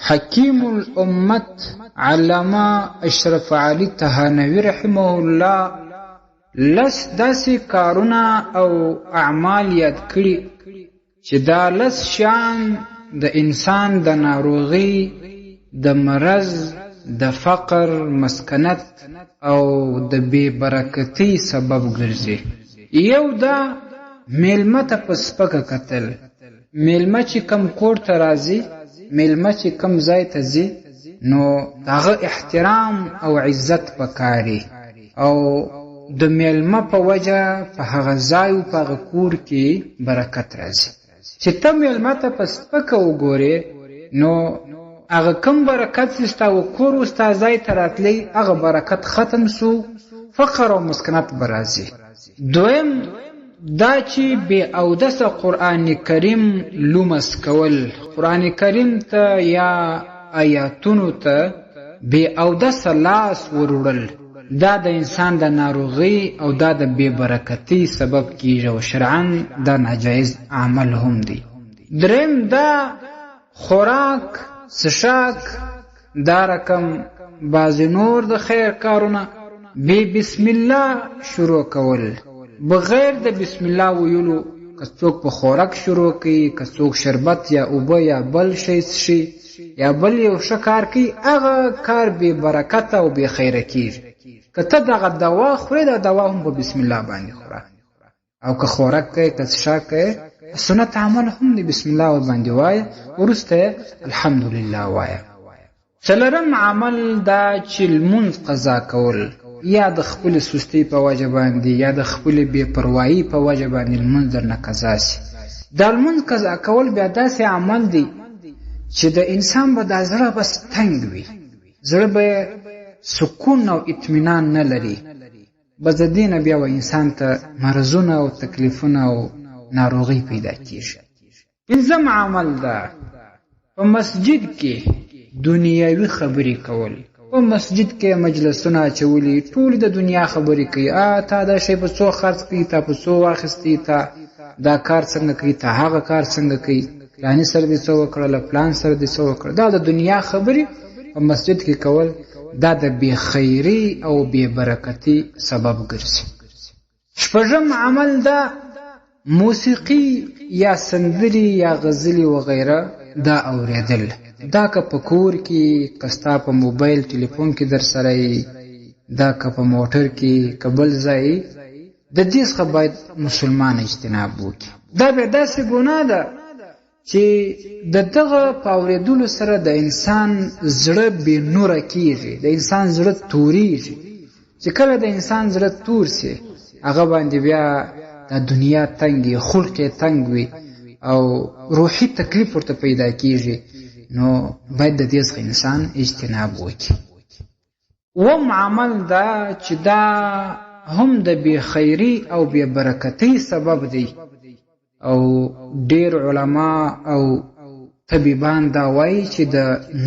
حکیم الامت علامه اشرف علي تهانوي رحمه الله لس داسې کارونه او اعمال یاد کړي چې دا لس شیان د انسان د ناروغي، د مرض، د فقر، مسکنت او د بے برکتی سبب ګرځي. یو دا میلمه ته په سپکه کتل. میلمه چې کم کور ته راځي، میلمه چې کم ځای ته ځي، نو هغه احترام او عزت پکاري او د میلمه په وجه په هغه ځای او په هغه کور کې برکت راځي. چې ته میلمه ته په سپکه وګورې، نو هغه کم برکت چې ستا و کور او ستا ځای ته راتلی، هغه برکت ختم سو، فقر او مسکنت به راځي. دویم دا چې بې اودسه قرآن کریم لمس کول. قرآن کریم ته یا آیاتونو ته بې اودسه لاس وروړل، دا د انسان د ناروغي او دا د بې برکتي سبب کیږي او شرعاً دا ناجایز عمل هم دی. دریم دا خوراک، څښاک، دا رقم بعض نور د خیر کارونه بی بسم الله شروع کول. بغیر د بسم الله ویلو که څوک په خوراک شروع کوي، که څوک شربت یا اوبه یا بل شی څښي یا بل یو ښه کار کوي، هغه کار بې برکته او بې خیره کیږي. که ته دغه دوا خورې، دا دوا هم په بسم الله باندې خوره. او که خوراک کوي، که څښاک کوي، سنت عمل هم دی بسم الله باندې وایه، وروسته الحمدلله وایه. څلورم عمل دا چې لمونځ قضا کول، یا د خپل سستی په وجه باندې یا د خپل بې پروایی په وجه باندې لمونځ درنه قضا سي. دا لمونځ قضا کول بیا داسې عمل دی چې د انسان به دا زړه بس تنګ وي، زړه به سکون او اطمینان نه لري. بس د دې نه بیا و انسان ته مرضونه او تکلیفونه او ناروغي پیدا کیږي. پنځم عمل دا په مسجد کې دنیاوي خبرې کول. په مسجد کې مجلسونه اچولي، ټول د دنیا خبرې کوي. تا دا شی په څو خرڅ کوي، تا په څو واخیستی، تا دا کار څنګه کوي، تا هغه کار څنګه کوي، فلاني سره دې څه وکړل، فلان سره دې څه وکړل. دا د دنیا خبرې په مسجد کې کول، دا د بې خیري او بې برکتي سبب ګرځي. شپږم عمل دا موسیقي یا سندري یا غزلي وغیره دا اوریدل. دا که په کور کې، که ستا په موبایل ټلیفون کې در سره یي، دا که په موټر کې، که بل ځای، د دې څخه باید مسلمان اجتناب وکړي. دا بیا داسې ګناه ده چې د دغه په اورېدلو سره د انسان زړه بې نوره کیږي، د انسان زړه توریږي. چې کله د انسان زړه تور سي، هغه باندې بیا د دنیا تنګ وي، خلق یې تنګ وي او روحي تکلیف ورته پیدا کیږي. نو باید د دې څخه انسان اجتناب وکړي. اووم عمل دا چې دا هم د بې خیري او بې برکتۍ سبب دی او ډیر علما او طبيبان دا وایي چې د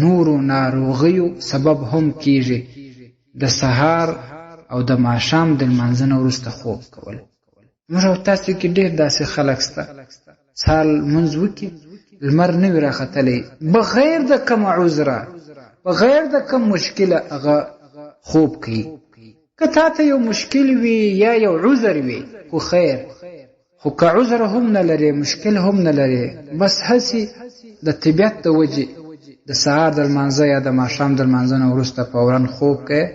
نورو ناروغیو سبب هم کیږي. د سهار او د ماښام د لمانځه نه وروسته خوب کول. موږ او تاسو کې ډیر داسې خلک شته، سهار لمونځ وکړي، لمر نه وي راختلی، بغیر د کوم عذره، بغیر د کوم مشکله هغه خوب کوي. که تا ته یو مشکل وي یا یو عذر وي خو خیر، خو که عذر هم نه لري، مشکل هم نه لري، بس هسې د طبیعت د وجې د سهار د لمانځه یا د ماښام د لمانځه نه وروسته فوراً خوب کوي.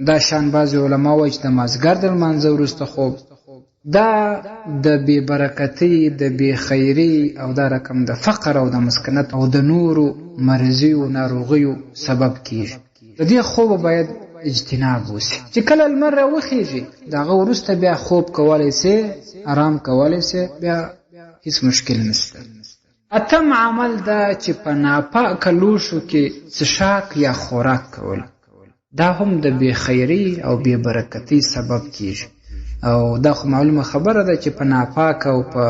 دا شان بعضې علما وایي چې د مازدیګر د لمانځه وروسته خوب، دا د بې برکتۍ، د بې خیري او دا رقم د فقر او د مسکنت او د نورو مرضیو ناروغیو سبب کیږي. د دې خوب باید اجتناب وسي. چې کله لمر راوخیږي، د هغه وروسته بیا خوب کولی سي، آرام کولی سي، بیا هیڅ مشکل نشته. اتم عمل دا چې په ناپاکه لوښو کې څښاک یا خوراک کول، دا هم د بې خیري او بې برکتۍ سبب کیږي. او دا خو معلومه خبره ده چې په ناپاک او په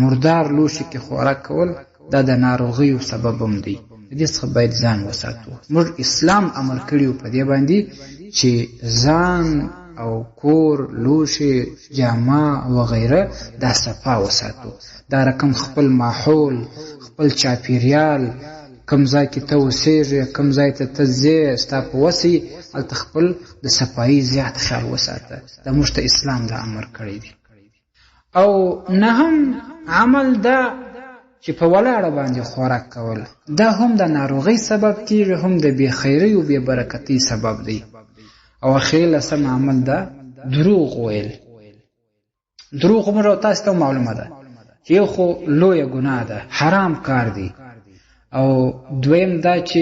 مردار لوښي کې خوراک کول دا د ناروغیو سبب هم دی. دې څخه باید ځان وساتو. موږ اسلام امر کړیو په دې باندې چې ځان او کور، لوښي، جامه وغیره دا صفا وساتو. دا رقم خپل ماحول، خپل چاپیریال، کم ځای کې ته اوسېږې، کم ځای ته ته ځې، ستا په وس یې هلته خپل د صفایي زیات خیال وساته. دا موږ ته اسلام دا امر کړی دی. او نهم عمل دا چې په ولاړه باندې خوراک کول، دا هم د ناروغۍ سبب کېږي، هم د بېخیرۍ او بېبرکتۍ سبب دی. او اخري لسم عمل دا دروغ ویل. دروغ موږ تاسو ته معلومه ده چې یو خو لویه ګناه ده، حرام کار دی. او دویم دا چې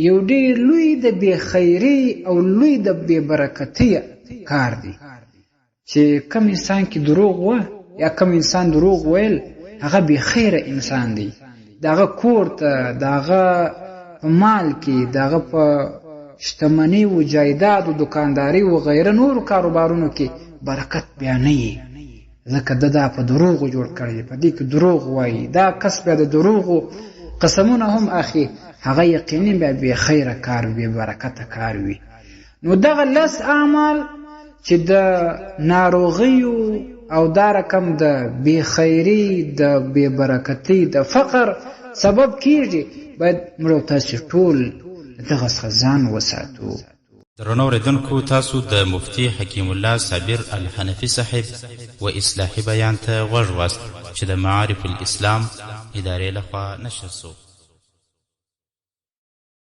یو ډېر لوی د بېخیرۍ او لوی د بېبرکتۍ کار دی چې کم انسان کې دروغ و یا کم انسان دروغ ویل، هغه بېخیره انسان دی. د هغه کور ته، د هغه په مال کې، د هغه په شتمنۍ و جایداد و دکانداري و غیره نورو کاروبارونو کې برکت بیا نه وي، ځکه دا په دروغو جوړ کړی، په دې کې دروغ وایي. دا کس بیا د دروغو قسمونه هم اخلي، هغه یقیني بیا بېخیره کار وي، بېبرکته کار وي. نو دغه لس اعمال چې د ناروغیو او دا رقم د بېخیرۍ، د بېبرکتۍ، د فقر سبب کېږي، باید موږ تاسو ټول دغه څخه ځان وساتو. درنو اوریدونکو، تاسو د مفتي حکیم الله صابر الحنفي صاحب و اصلاحي بیان ته غوږ واست چې د معارف الاسلام ادارې لخوا نشر سو.